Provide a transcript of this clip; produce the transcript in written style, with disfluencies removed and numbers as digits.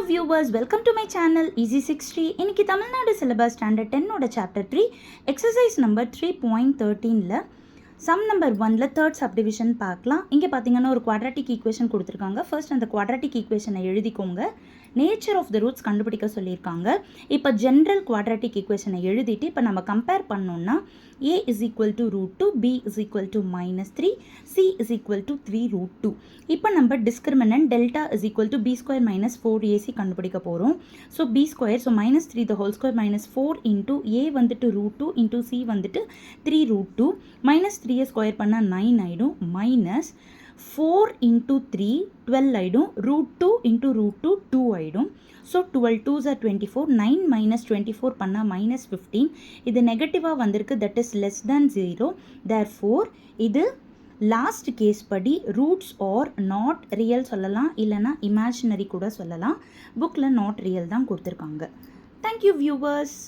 viewers, welcome to my channel Easy 60. இன்னைக்கு Tamil Nadu syllabus standard 10 ஓட chapter 3 exercise number 3.13ல sum number 1ல third subdivision பார்க்கலாம். இங்கே பார்த்தீங்கன்னா ஒரு குவாட்ராட்டிக் ஈக்குவேஷன் கொடுத்துருக்காங்க. ஃபர்ஸ்ட் அந்த குவாட்ராட்டிக் ஈக்குவேஷனை எழுதிக்கோங்க. நேச்சர் ஆஃப் த ரூட்ஸ் கண்டுபிடிக்க சொல்லியிருக்காங்க. இப்போ ஜென்ரல் குவாட்ராட்டிக் ஈக்குவேஷனை எழுதிட்டு இப்போ நம்ம கம்பேர் பண்ணோம்னா a is equal to root 2, b is equal to minus 3, c is equal to 3 root 2. இப்போ நம்ம discriminant delta is equal to b square minus 4ac கண்டுபிடிக்க போகிறோம். So b square, so minus 3 the whole square minus 4 into a வந்துட்டு root 2 into c வந்துட்டு 3 root 2 minus 3 square பண்ணால் 9 ஆகிடும் minus 4 into 3 12 ஆகிடும் root 2 into root 2 2 ஆகிடும். So 12 2s are 24, 9 minus 24 பண்ணால் minus 15. இது நெகட்டிவாக வந்திருக்கு, that is less than 0. therefore இது லாஸ்ட் கேஸ் படி ரூட்ஸ் ஆர் நாட் ரியல் சொல்லலாம், இல்லைனா இமேஜினரி கூட சொல்லலாம். புக்கில் நாட் ரியல் தான் கொடுத்துருக்காங்க. Thank you viewers.